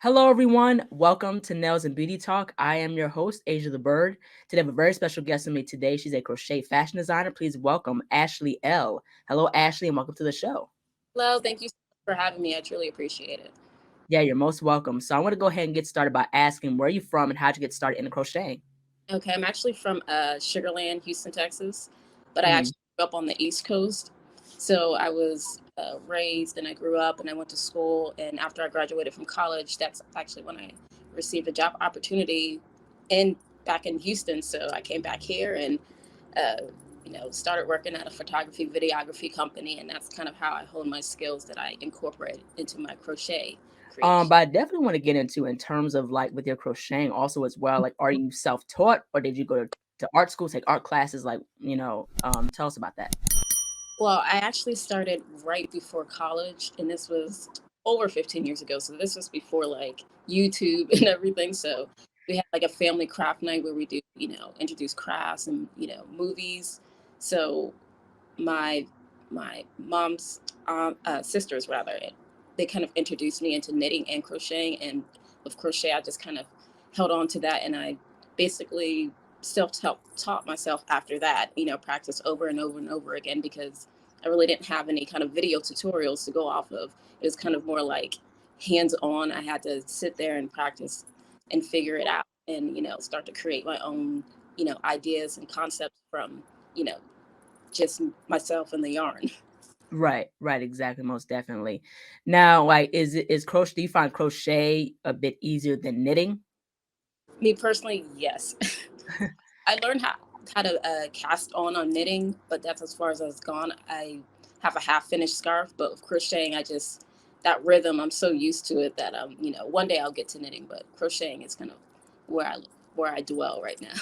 Hello, everyone. Welcome to Nails and Beauty Talk. I am your host, Asia the Bird. Today, I have a very special guest with me today. She's a crochet fashion designer. Please welcome Ashlee Elle. Hello, Ashlee, and welcome to the show. Hello, thank you so much for having me. I truly appreciate it. Yeah, you're most welcome. So, I want to go ahead and get started by asking where are you from and how'd you get started in crocheting? Okay, I'm actually from Sugarland, Houston, Texas, but I Mhm. actually grew up on the East Coast. So I was raised and I grew up and I went to school. And after I graduated from college, that's actually when I received a job opportunity in back in Houston. So I came back here and uh, started working at a photography videography company, and that's kind of how I honed my skills that I incorporate into my crochet creation. But I definitely want to get into in terms of like with your crocheting also as well. Like, are you self-taught or did you go to art school, take art classes? Tell us about that. Well, I actually started right before college, and this was over 15 years ago. So this was before like YouTube and everything. So we had like a family craft night where we do, introduce crafts and movies. So my my mom's sisters rather, they kind of introduced me into knitting and crocheting, and with crochet, I just kind of held on to that, and I basically self-taught myself after that. Practice over and over and over again because I really didn't have any kind of video tutorials to go off of. It was kind of more like hands-on. I had to sit there and practice and figure it out, and start to create my own ideas and concepts from you know just myself and the yarn. Right, right, exactly, most definitely. Now, like, is crochet? Do you find crochet a bit easier than knitting? Me personally, yes. I learned how to cast on knitting, but that's as far as I've gone. I have a half finished scarf, but with crocheting, I just that rhythm. I'm so used to it that one day I'll get to knitting, but crocheting is kind of where I where I dwell right now.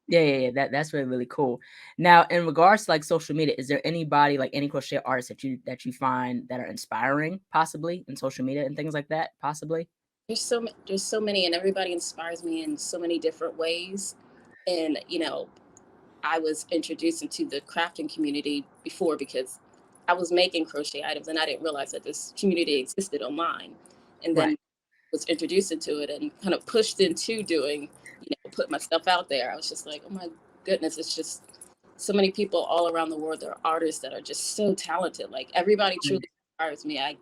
Yeah, yeah, yeah. That's really really cool. Now, in regards to like social media, is there anybody like any crochet artists that you find that are inspiring, possibly in social media and things like that, possibly? There's so many, and everybody inspires me in so many different ways. And I was introduced into the crafting community before because I was making crochet items and I didn't realize that this community existed online. And Right. then was introduced into it and kind of pushed into doing, put myself out there. I was just like, oh my goodness, it's just so many people all around the world. There are artists that are just so talented. Like everybody Mm. truly inspires me.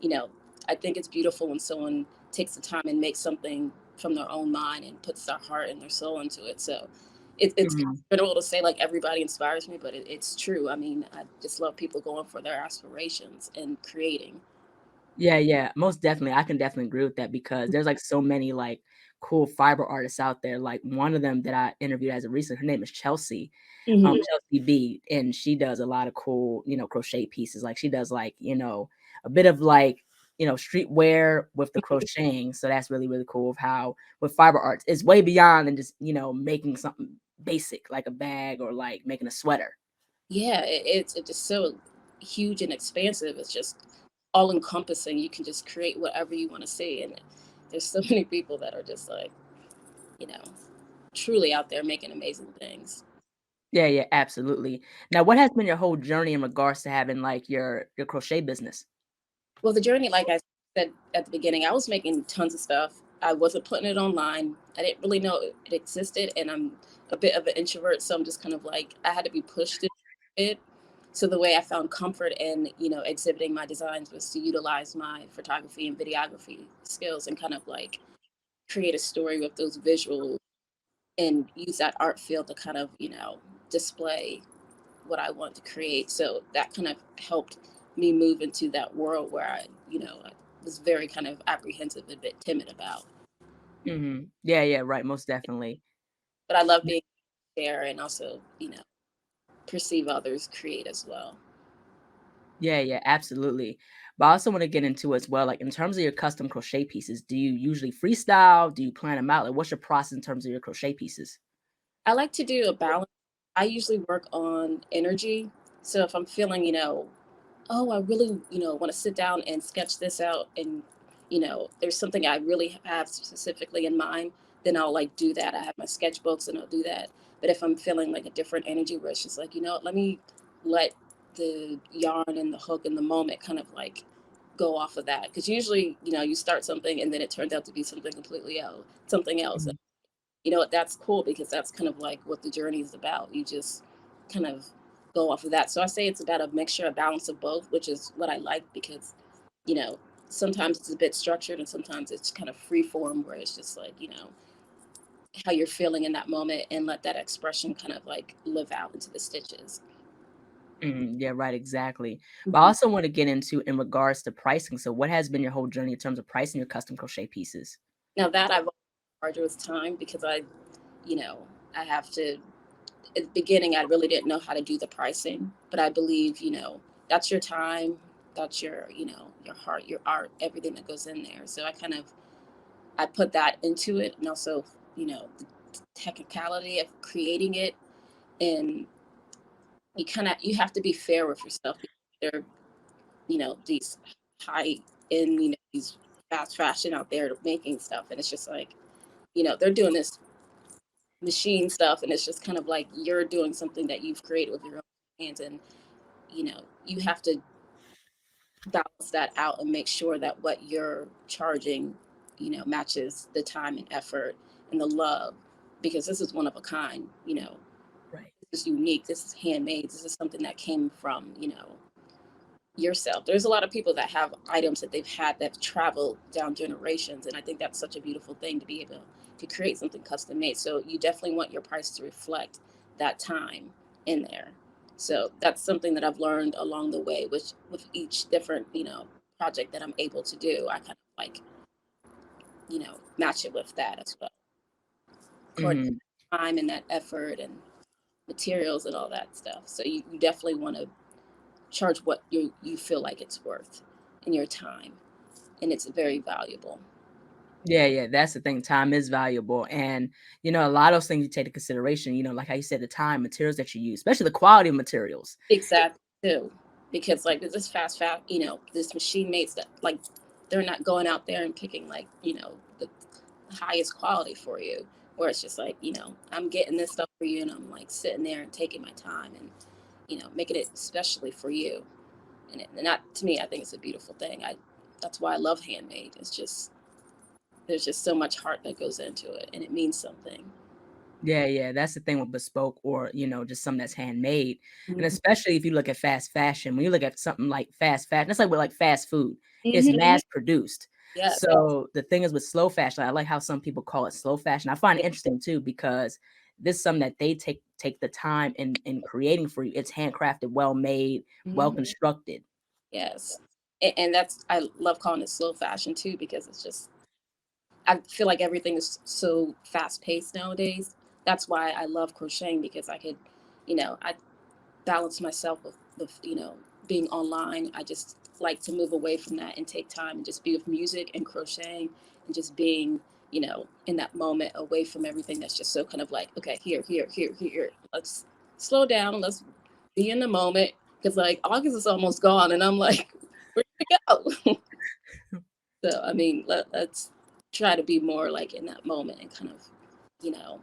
You know, I think it's beautiful when someone takes the time and makes something from their own mind and puts their heart and their soul into it. So it's kind Mhm. of general to say like everybody inspires me, but it's true. I mean, I just love people going for their aspirations and creating. Yeah, yeah, most definitely. I can definitely agree with that because there's like so many like cool fiber artists out there. Like one of them that I interviewed as a recent, her name is Chelsea. Hmm. Chelsea B, and she does a lot of cool, crochet pieces. Like she does like, a bit of like, streetwear with the crocheting. So that's really, really cool of how with fiber arts, it's way beyond than just, making something basic like a bag or like making a sweater. Yeah, it's just so huge and expansive. It's just all encompassing. You can just create whatever you want to see, and there's so many people that are just like you know truly out there making amazing things. Yeah, yeah, absolutely. Now, what has been your whole journey in regards to having like your crochet business? Well, the journey, like I said at the beginning, I was making tons of stuff. I wasn't putting it online. I didn't really know it existed, and I'm a bit of an introvert, so I'm just kind of like I had to be pushed to it. So the way I found comfort in, exhibiting my designs was to utilize my photography and videography skills and kind of like create a story with those visuals and use that art field to kind of, display what I want to create. So that kind of helped me move into that world where I was very kind of apprehensive, a bit timid about. Yeah, yeah, right, most definitely. But I love being there and also, perceive others create as well. Yeah, yeah, absolutely. But I also want to get into as well, like in terms of your custom crochet pieces, do you usually freestyle? Do you plan them out? Like, what's your process in terms of your crochet pieces? I like to do a balance. I usually work on energy. So if I'm feeling, oh, I really, want to sit down and sketch this out and, there's something I really have specifically in mind, then I'll like do that. I have my sketchbooks and I'll do that. But if I'm feeling like a different energy where it's just like, let me let the yarn and the hook and the moment kind of like go off of that, because usually, you start something and then it turns out to be something else. Mhm. That's cool, because that's kind of like what the journey is about. You just kind of go off of that. So I say it's about a mixture, a balance of both, which is what I like, because you know sometimes it's a bit structured and sometimes it's kind of free form, where it's just like how you're feeling in that moment, and let that expression kind of like live out into the stitches. Yeah, right, exactly. But I Mhm. also want to get into in regards to pricing. So what has been your whole journey in terms of pricing your custom crochet pieces? Now that I've arduous time, because you know I have to, at the beginning, I really didn't know how to do the pricing, but I believe, that's your time, that's your heart, your art, everything that goes in there. So I put that into it, and also, the technicality of creating it, and you have to be fair with yourself, because there, these high end, these fast fashion out there making stuff, and it's just like, they're doing this machine stuff, and it's just kind of like you're doing something that you've created with your own hands, and you have to balance that out and make sure that what you're charging, matches the time and effort and the love, because this is one of a kind. Right. This is unique, this is handmade, this is something that came from, yourself. There's a lot of people that have items that they've had that travel down generations, and I think that's such a beautiful thing, to be able to create something custom made. So you definitely want your price to reflect that time in there. So that's something that I've learned along the way, which with each different project that I'm able to do, I kind of like match it with that as well, according Mhm. to time and that effort and materials and all that stuff. So you definitely want to charge what you feel like it's worth in your time, and it's very valuable. Yeah, yeah, that's the thing. Time is valuable. And, a lot of those things you take into consideration, like how you said, the time, materials that you use, especially the quality of materials. Exactly, too, because like this fast, this machine made stuff, like they're not going out there and picking like the highest quality for you. Where it's just like, I'm getting this stuff for you, and I'm like sitting there and taking my time, and making it especially for you. And that, to me, I think it's a beautiful thing. That's why I love handmade. It's just, there's just so much heart that goes into it, and it means something. Yeah, yeah, that's the thing with bespoke or, just something that's handmade. And Mhm. especially if you look at fast fashion, when you look at something like fast fashion, that's like with like fast food. It's Mhm. mass produced. Yes. So the thing is with slow fashion, I like how some people call it slow fashion. I find it Yeah. interesting too because this is something that they take the time in creating for you. It's handcrafted, well made, well Mhm. constructed. Yes. And that's, I love calling it slow fashion too, because it's just, I feel like everything is so fast paced nowadays. That's why I love crocheting, because I balance myself with being online. I just like to move away from that and take time and just be with music and crocheting, and just being in that moment, away from everything that's just so kind of like, okay, here, let's slow down, let's be in the moment, because like August is almost gone, and I'm like, where did it go? So I mean, let's try to be more like in that moment, and kind of you know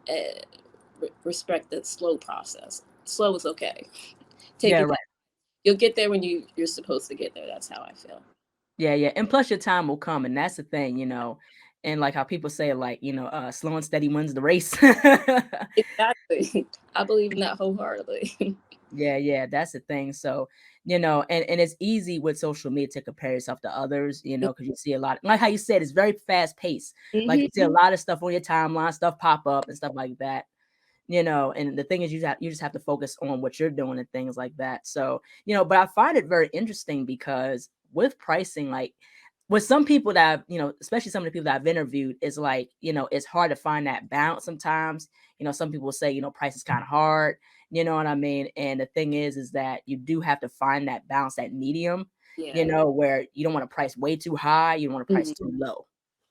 uh, respect the slow process. Slow is okay. Take Yeah, your time. right. You'll get there when you're supposed to get there. That's how I feel. Yeah, yeah, and plus your time will come, and that's the thing, and like how people say, like, slow and steady wins the race. Exactly. I believe in that wholeheartedly. Yeah, yeah, that's the thing. So, and it's easy with social media to compare yourself to others, because you see a lot, like how you said, it's very fast paced. Like you see a Hmm. lot of stuff on your timeline, stuff pop up and stuff like that. And the thing is you just have to focus on what you're doing and things like that. So, but I find it very interesting because with pricing, like with some people that I've, especially some of the people that I've interviewed, is like, it's hard to find that balance sometimes. Some people say, price is kind of hard, you know what I mean? And the thing is that you do have to find that balance, that medium, Yeah. where you don't want to price way too high, you don't want to price too Mhm. low.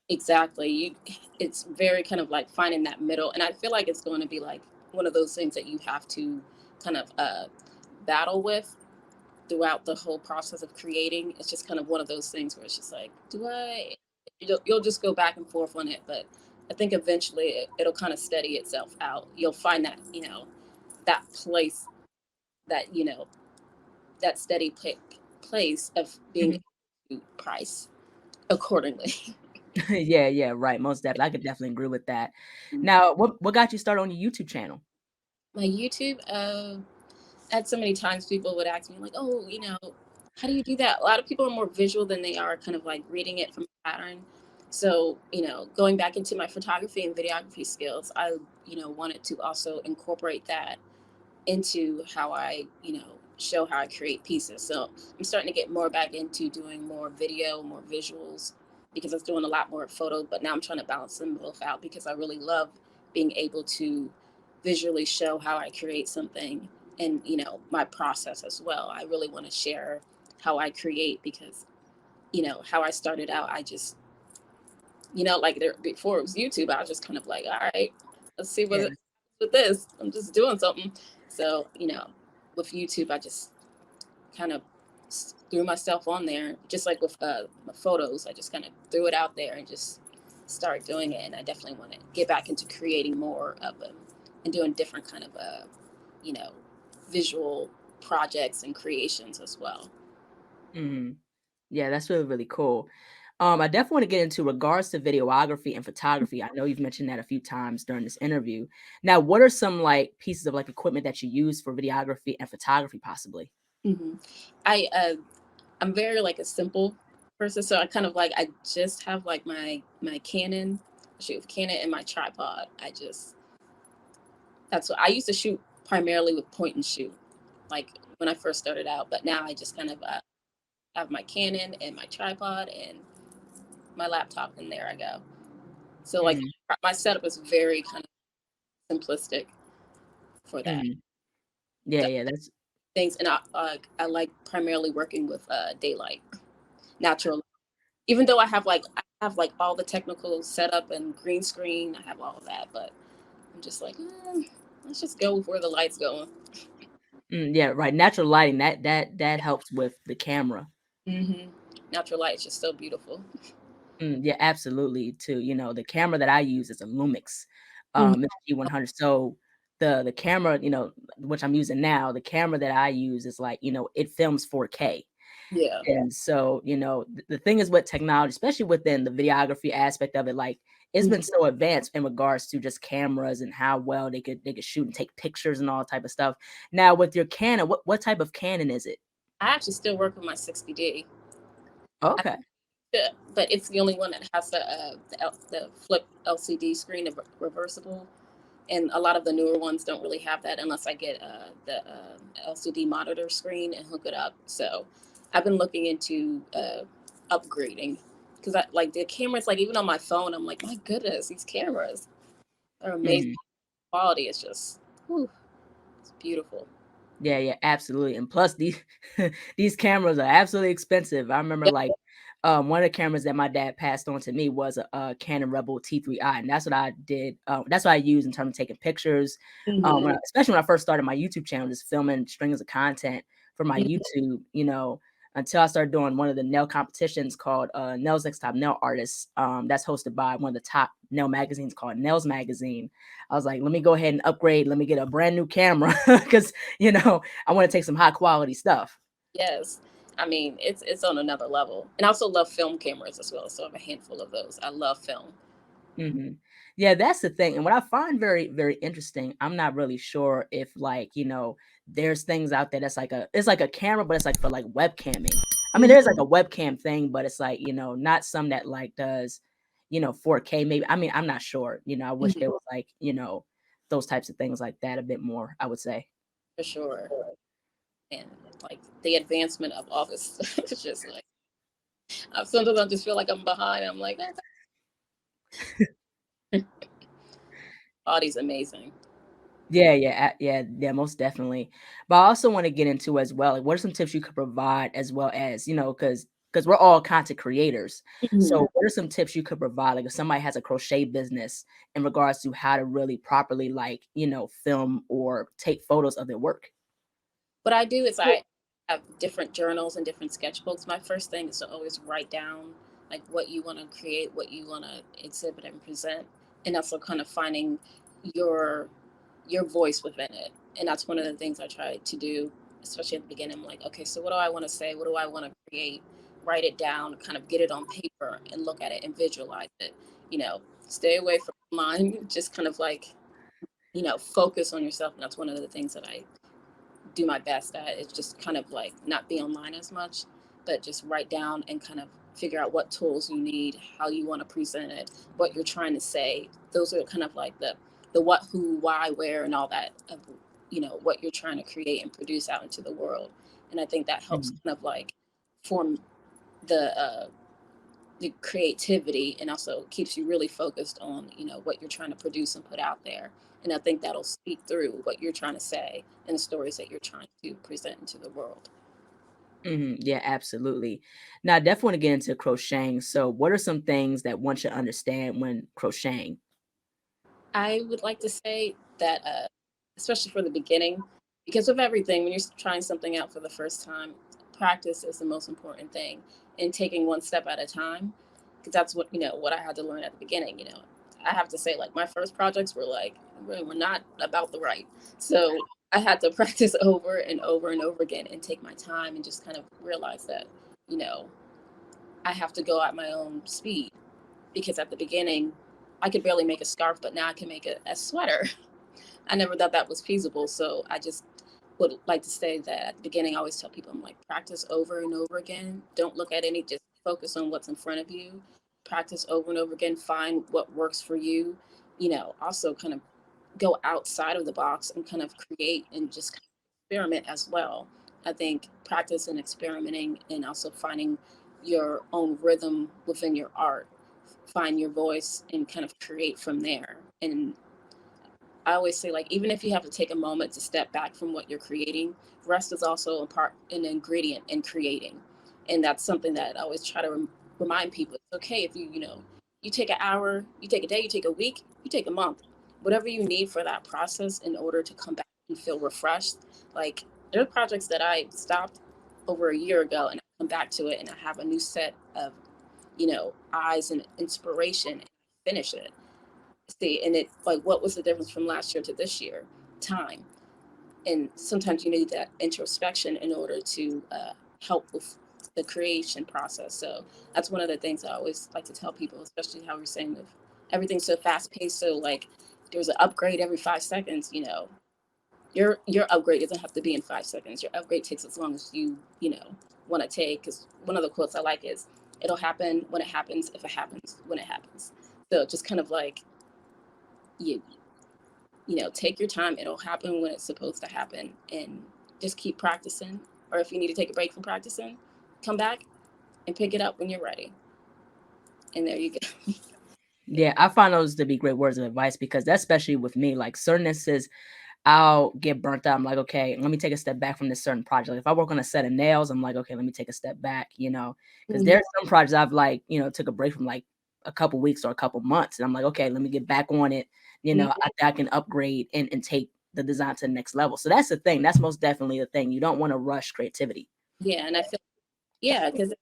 Exactly. It's very kind of like finding that middle, and I feel like it's going to be like one of those things that you have to kind of battle with throughout the whole process of creating. It's just kind of one of those things where it's just like, do I? You'll just go back and forth on it, but I think eventually it'll kind of steady itself out. You'll find that that place, that that steady place of being Mhm. price accordingly. Yeah, yeah, right. Most definitely. I could definitely agree with that. Now, what got you started on your YouTube channel? My YouTube, at so many times people would ask me like, "Oh, how do you do that?" A lot of people are more visual than they are kind of like reading it from a pattern. So, going back into my photography and videography skills, I, wanted to also incorporate that into how I, show how I create pieces. So I'm starting to get more back into doing more video, more visuals, because I was doing a lot more photos, but now I'm trying to balance them both out because I really love being able to visually show how I create something and, my process as well. I really want to share how I create because, how I started out, I just, like there before it was YouTube, I was just kind of like, all right, let's see what Yeah. it with this. I'm just doing something. So, with YouTube, I just kind of threw myself on there, just like with my photos. I just kind of threw it out there and just started doing it. And I definitely want to get back into creating more of them and doing different kind of, you know, visual projects and creations as well. Mhm. Yeah, that's really, really cool. I definitely want to get into regards to videography and photography. I know you've mentioned that a few times during this interview. Now, what are some like pieces of like equipment that you use for videography and photography, possibly? hmm I I'm very like a simple person, so I kind of like I just have like my Canon, I shoot with Canon and my tripod. That's what I used to shoot primarily with point and shoot, like when I first started out. But now I just kind of have my Canon and my tripod and my laptop, and there I go. So like Mhm, my setup is very kind of simplistic for that. mhm. Yeah, So yeah, that's things, and I like primarily working with daylight, natural. Even though I have like all the technical setup and green screen, I have all of that, but I'm just like, let's just go with where the light's going. yeah, right. Natural lighting that helps with the camera. hmm Natural light is just so beautiful. Yeah, absolutely. Too, the camera that I use is a Lumix, Mhm. it's G100. So the camera, which I'm using now, the camera that I use is like, it films 4K. Yeah. And so, the thing is with technology, especially within the videography aspect of it, like it's Mhm. been so advanced in regards to just cameras and how well they could shoot and take pictures and all type of stuff. Now, with your Canon, what type of Canon is it? I actually still work with my 60D, Okay. but it's the only one that has the flip LCD screen, reversible. And a lot of the newer ones don't really have that unless I get the LCD monitor screen and hook it up. So I've been looking into upgrading because I like the cameras. Like even on my phone, I'm like, my goodness, these cameras are amazing. Mhm. Quality is just, whew, it's beautiful. Yeah, yeah, absolutely. And plus these these cameras are absolutely expensive. I remember Yep. like one of the cameras that my dad passed on to me was a Canon Rebel T3i, and that's what I did. That's what I use in terms of taking pictures. hmm Especially when I first started my YouTube channel, just filming strings of content for my hmm YouTube. Until I started doing one of the nail competitions called Nails Next Top Nail Artists. That's hosted by one of the top nail magazines called Nails Magazine. I was like, let me go ahead and upgrade. Let me get a brand new camera because I want to take some high quality stuff. Yes. I mean, it's on another level. And I also love film cameras as well. So I have a handful of those. I love film. Mhm. Yeah, that's the thing. And what I find very, very interesting, I'm not really sure if like, there's things out there that's like it's like a camera, but it's like for like webcamming. I mean, there's like a webcam thing, but it's like, not some that like does, 4K maybe. I mean, I'm not sure. I wish Mhm. there was like, those types of things like that a bit more, I would say. For sure. And like the advancement of all this, it's just like sometimes I just feel like I'm behind. I'm like, body's amazing. Yeah, yeah, yeah, yeah, most definitely. But I also want to get into as well, like, what are some tips you could provide as well as, because we're all content creators. Mhm. So what are some tips you could provide, like if somebody has a crochet business in regards to how to really properly like, film or take photos of their work? What I do is I have different journals and different sketchbooks. My first thing is to always write down like what you want to create, what you want to exhibit and present, and also kind of finding your your voice within it. And that's one of the things I try to do, especially at the beginning. I'm like, okay, so what do I want to say? What do I want to create? write it down, kind of get it on paper and look at it and visualize it. You know, stay away from online, just kind of like, focus on yourself. And that's one of the things that I do my best at, is just kind of like not be online as much, but just write down and kind of figure out what tools you need, how you want to present it, what you're trying to say. Those are kind of like the what, who, why, where, and all that of, what you're trying to create and produce out into the world. And I think that helps Mhm. kind of like form the creativity, and also keeps you really focused on what you're trying to produce and put out there. And I think that'll speak through what you're trying to say and the stories that you're trying to present into the world. Yeah, absolutely. Now, I definitely want to get into crocheting. So, what are some things that one should understand when crocheting? I would like to say that, especially for the beginning, because of everything, when you're trying something out for the first time, practice is the most important thing, and taking one step at a time. Because that's what I had to learn at the beginning. I have to say, like, my first projects were like, really were not about the right. So I had to practice over and over and over again and take my time and just kind of realize that, you know, I have to go at my own speed, because at the beginning I could barely make a scarf, but now I can make a sweater. I never thought that was feasible. So I just would like to say that at the beginning, I always tell people, I'm like, practice over and over again. Don't look at any, just focus on what's in front of you. Practice over and over again. Find what works for you. Also kind of go outside of the box and kind of create and just kind of experiment as well. I think practice and experimenting, and also finding your own rhythm within your art, find your voice and kind of create from there. And I always say, like, even if you have to take a moment to step back from what you're creating, rest is also a part, an ingredient in creating. And that's something that I always try to remind people. It's okay if you take an hour, you take a day, you take a week, you take a month, whatever you need for that process in order to come back and feel refreshed. Like, there are projects that I stopped over a year ago, and I come back to it and I have a new set of, eyes and inspiration, and I finish it. See, and it, like, what was the difference from last year to this year? Time. And sometimes you need that introspection in order to help with the creation process. So that's one of the things I always like to tell people, especially how we're saying with everything's so fast paced. So, like, there's an upgrade every 5 seconds. Your upgrade doesn't have to be in 5 seconds. Your upgrade takes as long as you want to take. Because one of the quotes I like is, "It'll happen when it happens, if it happens when it happens." So just kind of like, you take your time. It'll happen when it's supposed to happen, and just keep practicing. Or if you need to take a break from practicing, come back and pick it up when you're ready. And there you go. Yeah, I find those to be great words of advice because that's especially with me. Like certain instances, I'll get burnt out. I'm like, okay, let me take a step back from this certain project. Like if I work on a set of nails, I'm like, okay, let me take a step back, because Mhm. there's some projects I've like, took a break from like a couple weeks or a couple months. And I'm like, okay, let me get back on it. I can upgrade and take the design to the next level. So that's the thing. That's most definitely the thing. You don't want to rush creativity. Yeah, and I feel, yeah, because it's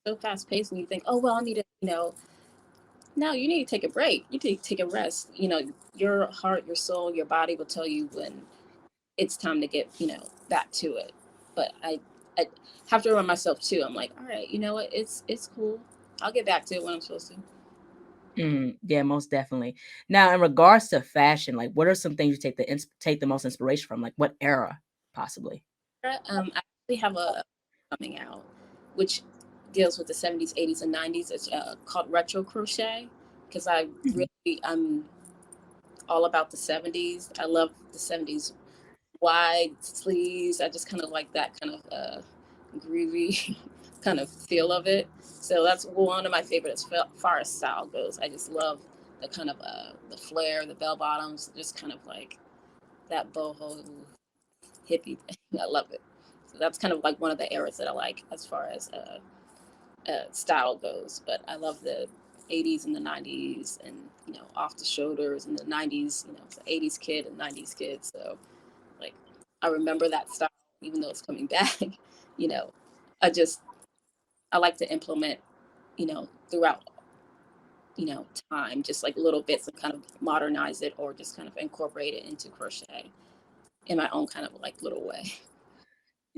so fast paced, and you think, oh well, I need to, no, you need to take a break. You need to take a rest. Your heart, your soul, your body will tell you when it's time to get back to it. But I have to remind myself too. I'm like, all right, you know what? It's cool. I'll get back to it when I'm supposed to. Yeah, most definitely. Now, in regards to fashion, like what are some things you take the most inspiration from? Like what era, possibly? I actually have a coming out, which deals with the 70s, 80s, and 90s. It's called retro crochet, because I'm all about the 70s. I love the 70s wide sleeves. I just kind of like that kind of groovy kind of feel of it. So that's one of my favorites as far as style goes. I just love the kind of the flare, the bell bottoms, just kind of like that boho hippie thing. I love it. So that's kind of like one of the eras that I like as far as style goes. But I love the 80s and the 90s, and off the shoulders, and the 90s. It's an 80s kid and 90s kid. So, like, I remember that style, even though it's coming back. you know, I just I like to implement throughout time, just like little bits, and kind of modernize it, or just kind of incorporate it into crochet in my own kind of like little way.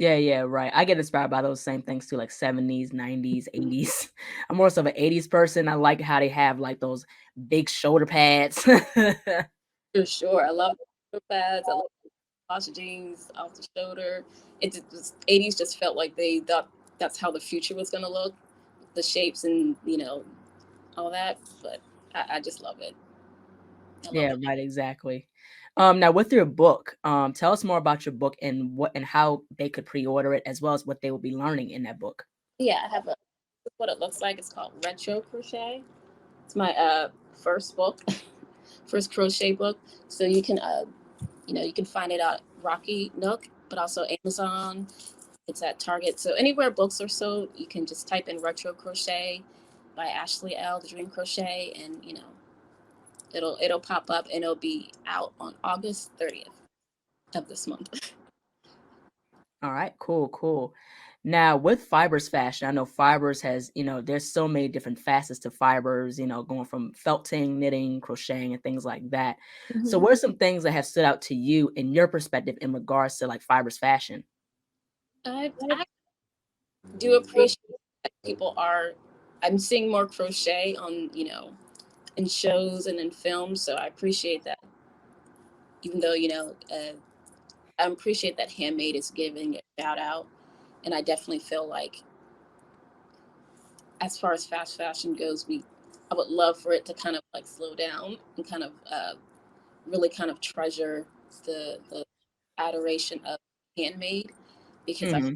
Yeah, yeah, right. I get inspired by those same things too, like 70s, 90s, 80s. I'm more so of an 80s person. I like how they have like those big shoulder pads. For sure. I love the pads. I love wash jeans off the shoulder. Just 80s just felt like they thought that's how the future was gonna look, the shapes and all that. But I just love it. I love Yeah, it. right, exactly. Now with your book, tell us more about your book and what and how they could pre-order it as well as what they will be learning in that book. Yeah, I have a this is what it looks like. It's called Retro Crochet. It's my first book, first crochet book. So you can find it at Rocky Nook, but also Amazon. It's at Target. So anywhere books are sold, you can just type in Retro Crochet by Ashlee Elle, the Dream Crochet, and it'll pop up and it'll be out on August 30th of this month. All right, cool, cool. Now with fibers fashion, I know fibers has, there's so many different facets to fibers, going from felting, knitting, crocheting, and things like that. So Mhm. what are some things that have stood out to you in your perspective in regards to like fibers fashion? I do appreciate that people are. I'm seeing more crochet on in shows and in films, so I appreciate that. Even though I appreciate that handmade is giving a shout out, and I definitely feel like as far as fast fashion goes, we I would love for it to kind of like slow down and kind of really kind of treasure the adoration of handmade because I Hmm.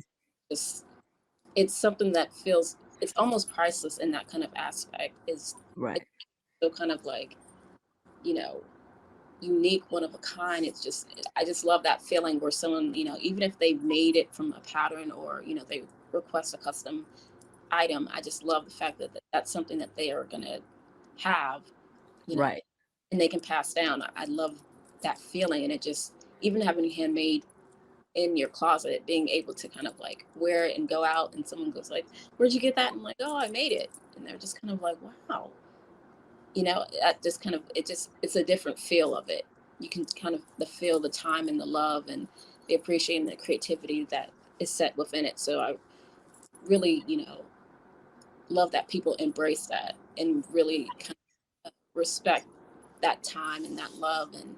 just it's something that feels it's almost priceless in that kind of aspect. It's Right. so kind of like you know unique, one of a kind. It's just I just love that feeling where someone even if they made it from a pattern or they request a custom item. I just love the fact that that's something that they are gonna have, you know, Right. and they can pass down. I love that feeling, and it just even having handmade in your closet, being able to kind of like wear it and go out, and someone goes like, "Where'd you get that?" And I'm like, "Oh, I made it," and they're just kind of like, "Wow," that just kind of it's a different feel of it. You can kind of the feel the time and the love and the appreciation, the creativity that is set within it. So I really, love that people embrace that and really kind of respect that time and that love and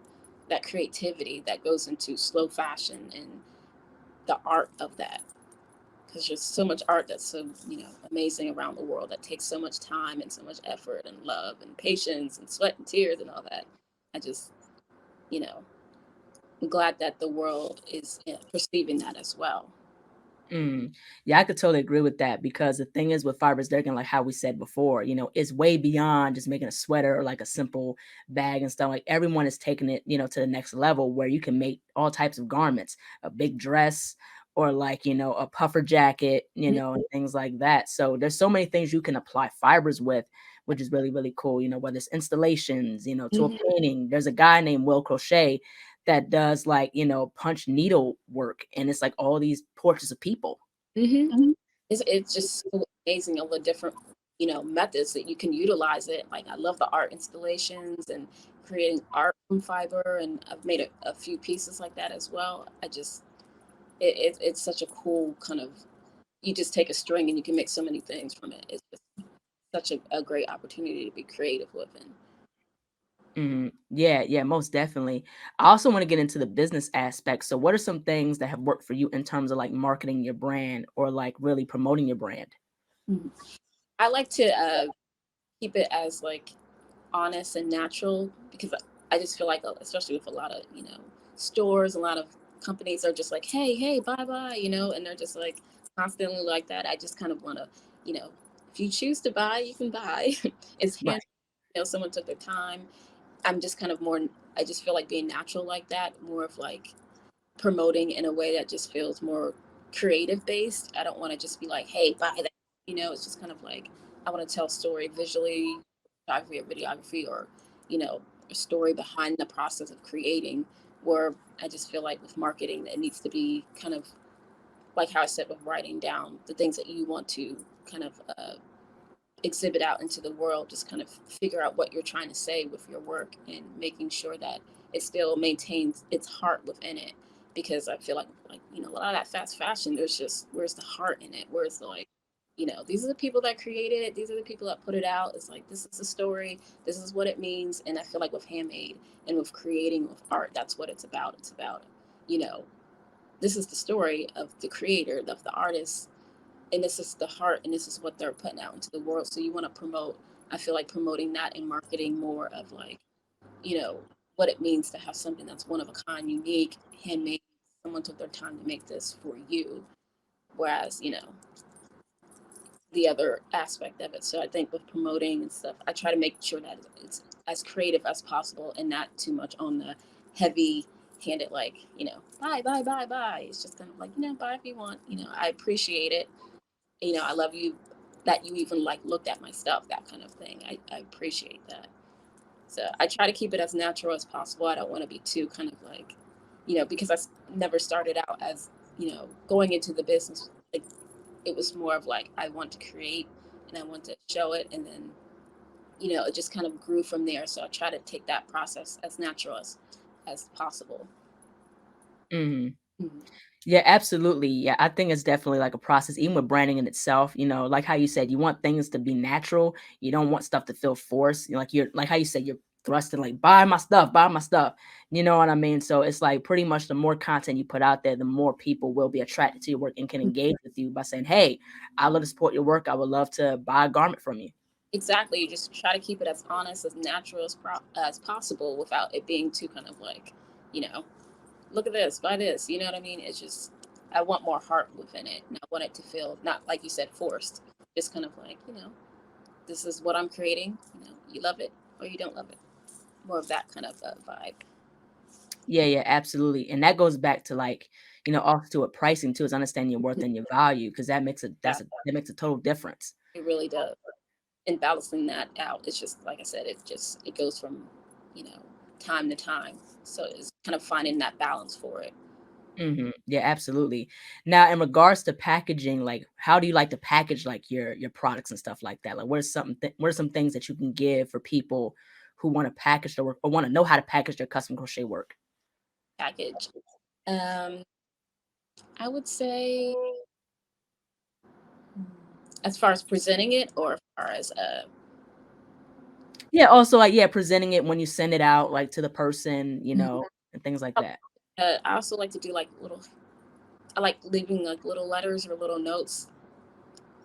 that creativity that goes into slow fashion and the art of that because there's so much art that's so amazing around the world that takes so much time and so much effort and love and patience and sweat and tears and all that. I just you know I'm glad that the world is perceiving that as well. Mm. Yeah, I could totally agree with that because the thing is with fibers, they're gonna like how we said before, it's way beyond just making a sweater or like a simple bag and stuff. Like everyone is taking it, to the next level where you can make all types of garments, a big dress or like, a puffer jacket, and things like that. So there's so many things you can apply fibers with, which is really, really cool. Whether it's installations, to a Hmm. painting. There's a guy named Will Crochet that does like, punch needle work and it's like all these portraits of people. Hmm. It's just so amazing all the different methods that you can utilize it. Like I love the art installations and creating art from fiber, and I've made a few pieces like that as well. I just it's such a cool kind of you just take a string and you can make so many things from it. It's just such a great opportunity to be creative with. And Mhm. Yeah, yeah, most definitely. I also want to get into the business aspect. So what are some things that have worked for you in terms of like marketing your brand or like really promoting your brand? Mhm. I like to keep it as like honest and natural because I just feel like, especially with a lot of stores, a lot of companies are just like, hey, bye bye, and they're just like constantly like that. I just kind of want to, you know, if you choose to buy, you can buy. It's Right. hand, someone took their time. I'm just kind of more. I just feel like being natural like that, more of like promoting in a way that just feels more creative based. I don't want to just be like, hey, buy that. It's just kind of like I want to tell a story visually, photography or videography, or a story behind the process of creating. Where I just feel like with marketing, it needs to be kind of like how I said with writing down the things that you want to kind of exhibit out into the world. Just kind of figure out what you're trying to say with your work and making sure that it still maintains its heart within it because I feel like a lot of that fast fashion, there's just, where's the heart in it? Where's the like, these are the people that created it. These are the people that put it out. It's like, this is the story. This is what it means. And I feel like with handmade and with creating with art, that's what it's about. It's about, you know, this is the story of the creator, of the artist, and this is the heart, and this is what they're putting out into the world. So you want to promote, I feel like promoting that and marketing more of like, you know, what it means to have something that's one of a kind, unique, handmade. Someone took their time to make this for you. Whereas, the other aspect of it. So I think with promoting and stuff, I try to make sure that it's as creative as possible and not too much on the heavy handed, like, buy, buy, buy, buy. It's just kind of like, buy if you want. I appreciate it. I love you that you even like looked at my stuff, that kind of thing. I appreciate that. So I try to keep it as natural as possible. I don't want to be too kind of like, because never started out as, going into the business. Like, it was more of like, I want to create and I want to show it. And then, it just kind of grew from there. So I try to take that process as natural as possible. Mhm. Mhm. Yeah, absolutely. Yeah, I think it's definitely like a process, even with branding in itself. Like how you said, you want things to be natural. You don't want stuff to feel forced. Like like how you said, you're thrusting like buy my stuff, buy my stuff. You know what I mean? So it's like pretty much the more content you put out there, the more people will be attracted to your work and can engage with you by saying, "Hey, I love to support your work. I would love to buy a garment from you." Exactly. You just try to keep it as honest, as natural as possible without it being too kind of like, you know, look at this, buy this. You know what I mean? It's just, I want more heart within it. And I want it to feel not like you said, forced. Just kind of like, this is what I'm creating. You love it or you don't love it. More of that kind of vibe. Yeah, yeah, absolutely. And that goes back to like, also to a pricing too, is understanding your worth and your value because Yeah, that makes a total difference. it really does. And balancing that out, it's just, like I said, it goes from, you know, time to time. So it's kind of finding that balance for it. Yeah, absolutely. Now, in regards to packaging, like, how do you like to package like your products and stuff like that? Like, what are some things that you can give for people who want to package their work or want to know how to package their custom crochet work? Package. Um, I would say, as far as presenting it, or as far as Yeah, also like yeah, presenting it when you send it out like to the person, Mhm. and things like that. I also like to do like little. I like leaving like little letters or little notes.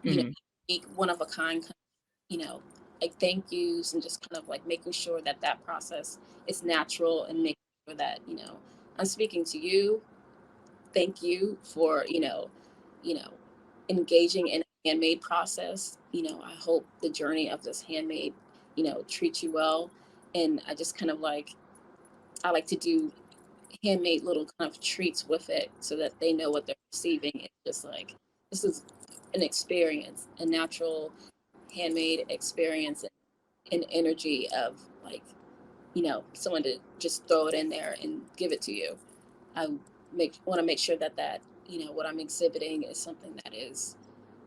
You know, Mhm. one of a kind. You know, like thank yous, and just kind of like making sure that that process is natural, and making sure that I'm speaking to you. Thank you for you know engaging in a handmade process. I hope the journey of this handmade treats you well. And I just kind of like, I like to do handmade little kind of treats with it so that they know what they're receiving. It's just like, this is an experience, a natural handmade experience, and energy of like, someone to just throw it in there and give it to you. I want to make sure that what I'm exhibiting is something that is,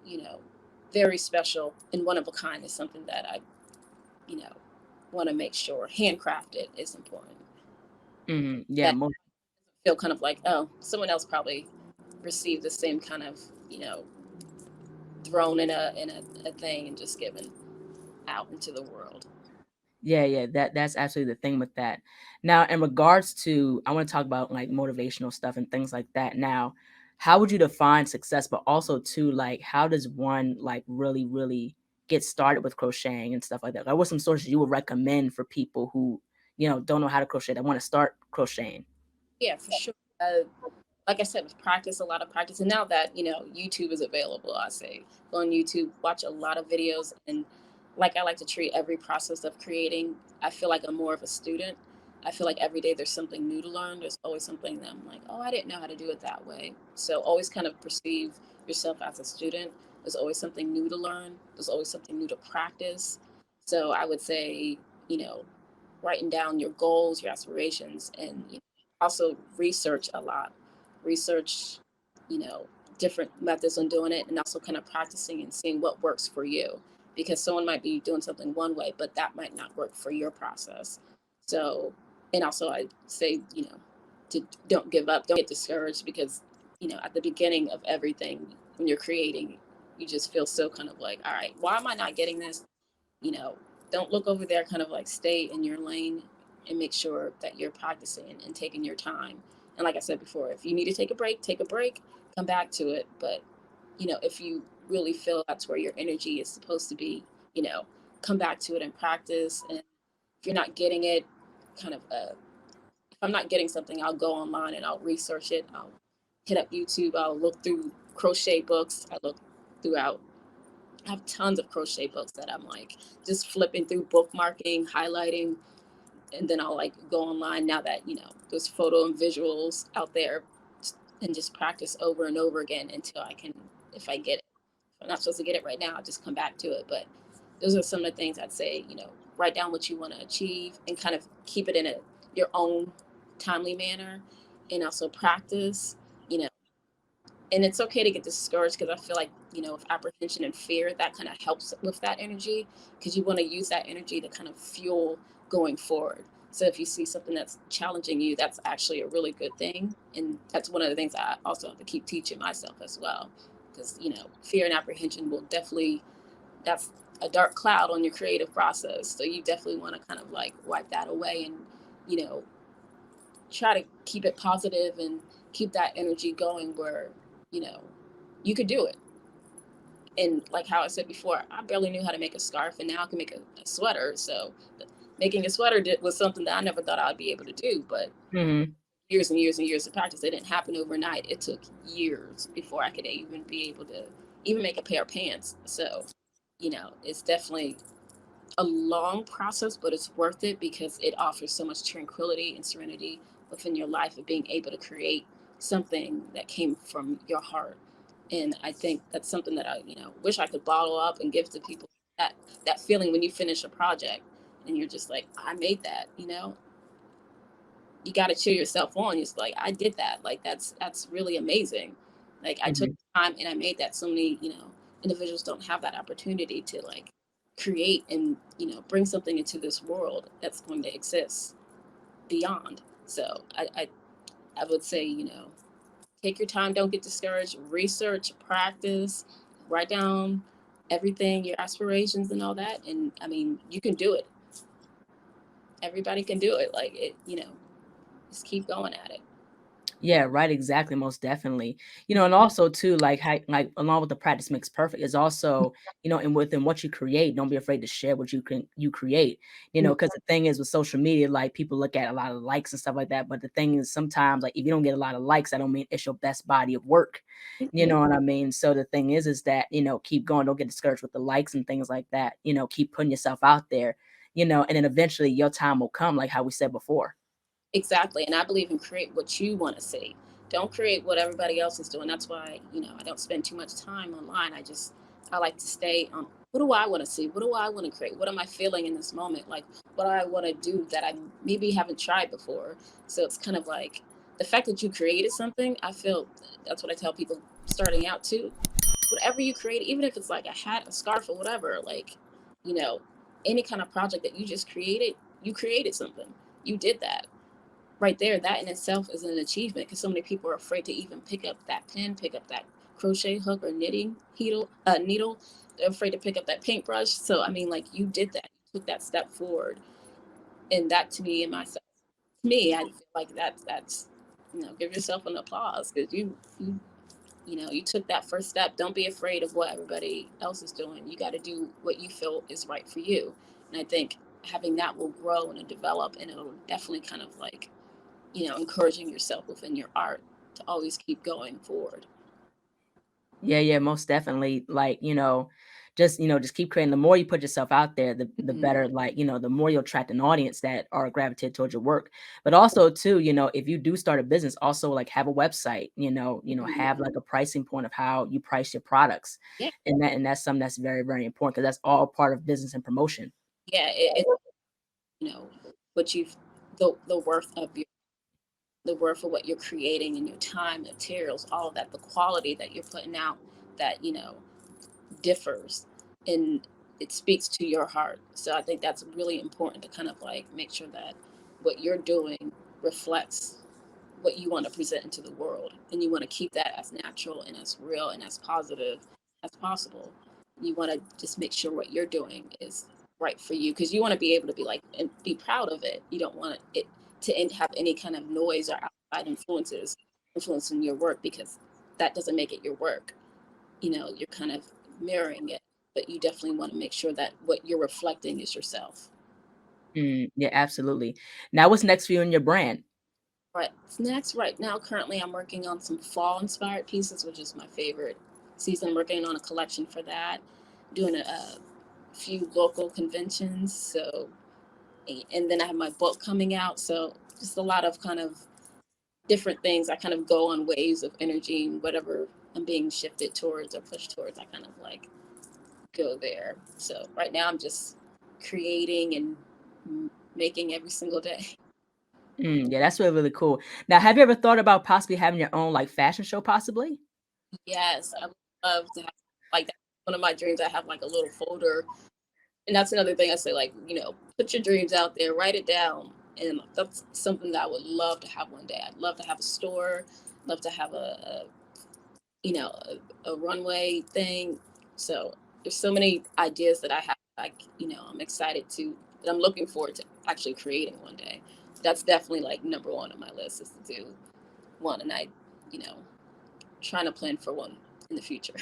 you know, very special and one of a kind. Is something that I, you know, want to make sure handcrafted is important. Yeah, That feel kind of like, oh, someone else probably received the same kind of, you know, thrown in a thing and just given out into the world. yeah, yeah, that's absolutely the thing with that. Now, in regards to, I want to talk about like motivational stuff and things like that. Now, how would you define success, but also too, like, how does one like really, really get started with crocheting and stuff like that? Like, what's some sources you would recommend for people who, don't know how to crochet that want to start crocheting? Yeah, for sure. Like I said, with practice, a lot of practice. And now that, YouTube is available, I say go on YouTube, watch a lot of videos. And like, I like to treat every process of creating, I feel like I'm more of a student. I feel like every day there's something new to learn. There's always something that I'm like, oh, I didn't know how to do it that way. So always kind of perceive yourself as a student. There's always something new to learn. There's always something new to practice. So I would say, you know, writing down your goals, your aspirations, and also research a lot. Research, you know, different methods on doing it, and also kind of practicing and seeing what works for you. Because someone might be doing something one way, but that might not work for your process. So, and also I say, to don't give up, don't get discouraged, because at the beginning of everything, when you're creating, you just feel so kind of like, all right, why am I not getting this? you know don't look over there, kind of like stay in your lane and make sure that you're practicing and taking your time. And like I said before, if you need to take a break, come back to it. But if you really feel that's where your energy is supposed to be, you know come back to it and practice. And if you're not getting it, kind of if I'm not getting something, I'll go online and I'll research it. I'll hit up YouTube. I'll look through crochet books. I look throughout I have tons of crochet books that I'm like just flipping through, bookmarking, highlighting, and then I'll like go online now that there's photo and visuals out there, and just practice over and over again until I can, if I get it. If I'm not supposed to get it right now, I'll just come back to it. But those are some of the things I'd say. Write down what you want to achieve and kind of keep it in your own timely manner, and also practice. You know, and it's okay to get discouraged, because I feel like with apprehension and fear, that kind of helps with that energy, because you want to use that energy to kind of fuel going forward. So if you see something that's challenging you, that's actually a really good thing. And that's one of the things I also have to keep teaching myself as well, because fear and apprehension will definitely, that's a dark cloud on your creative process. So you definitely want to kind of like wipe that away, and you know try to keep it positive and keep that energy going, where you know you could do it. And like how I said before, I barely knew how to make a scarf, and now I can make a sweater. So making a sweater was something that I never thought I'd be able to do. But Hmm. years and years and years of practice, it didn't happen overnight. It took years before I could even be able to even make a pair of pants. So it's definitely a long process, but it's worth it, because it offers so much tranquility and serenity within your life of being able to create something that came from your heart. And I think that's something that I, wish I could bottle up and give to people. That feeling when you finish a project and you're just like, I made that. You got to cheer yourself on. It's like, I did that. Like that's really amazing. Like I took Hmm. time and I made that. So many individuals don't have that opportunity to like create and bring something into this world that's going to exist beyond. So I would say take your time, don't get discouraged, research, practice, write down everything, your aspirations and all that. And I mean, you can do it. Everybody can do it. Like it, just keep going at it. Yeah, right, exactly, most definitely. And also too, like how, like along with the practice makes perfect is also, and within what you create, don't be afraid to share what you create. Because the thing is with social media, like people look at a lot of likes and stuff like that. But the thing is sometimes like if you don't get a lot of likes, I don't mean it's your best body of work. You Mhm. know what I mean? So the thing is that, keep going, don't get discouraged with the likes and things like that. Keep putting yourself out there, and then eventually your time will come, like how we said before. Exactly. And I believe in create what you want to see. Don't create what everybody else is doing. That's why, I don't spend too much time online. I like to stay on what do I want to see? What do I want to create? What am I feeling in this moment? Like, what do I want to do that I maybe haven't tried before? So it's kind of like the fact that you created something, I feel that's what I tell people starting out too. Whatever you create, even if it's like a hat, a scarf, or whatever, like, you know, any kind of project that you created something. You did that right there. That in itself is an achievement, because so many people are afraid to even pick up that pen, pick up that crochet hook or knitting needle. They're afraid to pick up that paintbrush. So I mean, like you did that, you took that step forward, and that to me and myself, to me, I feel like that's give yourself an applause, because you took that first step. Don't be afraid of what everybody else is doing. You got to do what you feel is right for you. And I think having that will grow and develop, and it'll definitely kind of like encouraging yourself within your art to always keep going forward. Yeah, yeah, most definitely. Like, just keep creating. The more you put yourself out there, the Mhm. better, like, the more you'll attract an audience that are gravitated towards your work. But also too, if you do start a business, also like have a website, Mhm. have like a pricing point of how you price your products. Yeah, And that's something that's very, very important because that's all part of business and promotion. yeah. It's you know what you've the worth of the worth of what you're creating, and your time, materials, all of that, the quality that you're putting out, that differs, and it speaks to your heart. So I think that's really important to kind of like make sure that what you're doing reflects what you want to present into the world, and you want to keep that as natural and as real and as positive as possible. You want to just make sure what you're doing is right for you, because you want to be able to be like and be proud of it. You don't want it to have any kind of noise or outside influences influencing your work, because that doesn't make it your work. You're kind of mirroring it, but you definitely want to make sure that what you're reflecting is yourself. Yeah, absolutely. Now, what's next for you and your brand? Right. Next, right now, currently, I'm working on some fall inspired pieces, which is my favorite season. I'm working on a collection for that, doing a few local conventions. So, and then I have my book coming out. So, just a lot of kind of different things. I kind of go on waves of energy, and whatever I'm being shifted towards or pushed towards, I kind of like go there. So, right now, I'm just creating and making every single day. Yeah, that's really, really cool. Now, have you ever thought about possibly having your own like fashion show, possibly? Yes, I would love to have like that's one of my dreams. I have like a little folder, and that's another thing I say, like, put your dreams out there, write it down, and that's something that I would love to have one day. I'd love to have a store, love to have a you know a runway thing. So there's so many ideas that I have. Like, I'm excited to that I'm looking forward to actually creating one day. That's definitely like number one on my list is to do one, and you know, trying to plan for one in the future.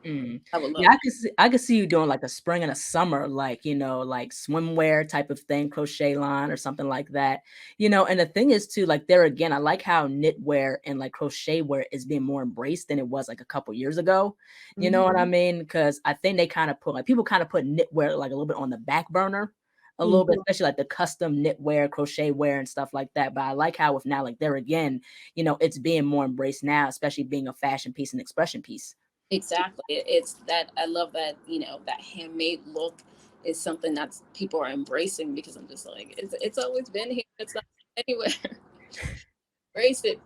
Mm. I would love. Yeah, I could see you doing like a spring and a summer, like, like swimwear type of thing, crochet line or something like that. And the thing is too, like there again, I like how knitwear and like crochet wear is being more embraced than it was like a couple years ago. You Mhm. know what I mean? Because I think they kind of put like people kind of put knitwear like a little bit on the back burner. A little bit, Mhm. especially like the custom knitwear, crochet wear, and stuff like that. But I like how with now, like there again, it's being more embraced now, especially being a fashion piece and expression piece. Exactly. It's that I love that, that handmade look is something that's people are embracing, because I'm just like, it's always been here. It's not anywhere. Embrace it.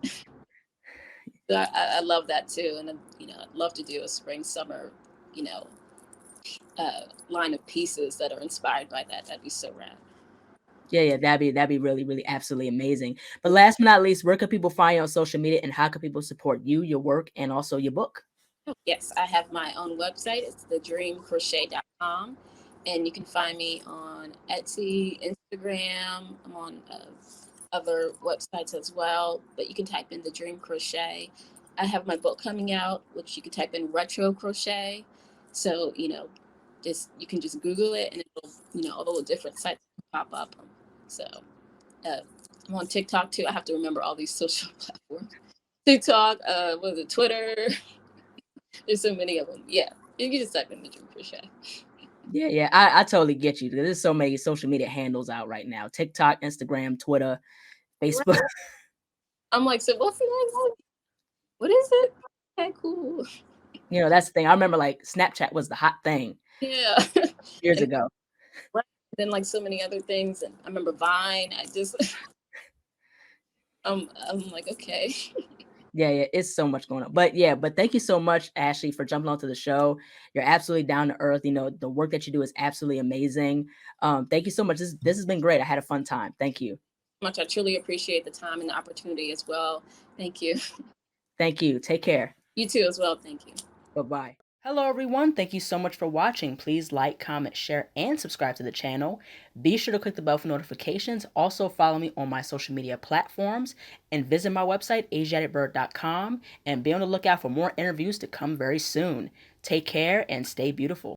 So I love that too. And, I'd love to do a spring, summer, you know, line of pieces that are inspired by that. That'd be so rad. Yeah, yeah, that'd be really, really absolutely amazing. But last but not least, where can people find you on social media and how can people support you, your work, and also your book? Oh, yes, I have my own website. It's thedreamcrochet.com. And you can find me on Etsy, Instagram. I'm on other websites as well, but you can type in The Dream Crochet. I have my book coming out, which you can type in retro crochet. So, just you can just Google it, and it'll, all the different sites pop up. So, uh, I'm on TikTok too. I have to remember all these social platforms. TikTok, what is it, Twitter? There's so many of them. Yeah, you can just type in the Dream Crochet. Yeah, yeah, I totally get you. There's so many social media handles out right now: TikTok, Instagram, Twitter, Right. Facebook. I'm like, so what's next? What is it? Okay, cool. That's the thing. I remember like Snapchat was the hot thing Yeah. years And ago. right, then like so many other things. And I remember Vine. I just, I'm like, okay. Yeah, yeah, it's so much going on. But yeah, but thank you so much, Ashley, for jumping onto the show. You're absolutely down to earth. The work that you do is absolutely amazing. Thank you so much. This has been great. I had a fun time. Thank you. Much. I truly appreciate the time and the opportunity as well. Thank you. Thank you. Take care. You too as well. Thank you. Bye-bye. Hello, everyone. Thank you so much for watching. Please like, comment, share, and subscribe to the channel. Be sure to click the bell for notifications. Also, follow me on my social media platforms and visit my website, asiaticbird.com, and be on the lookout for more interviews to come very soon. Take care and stay beautiful.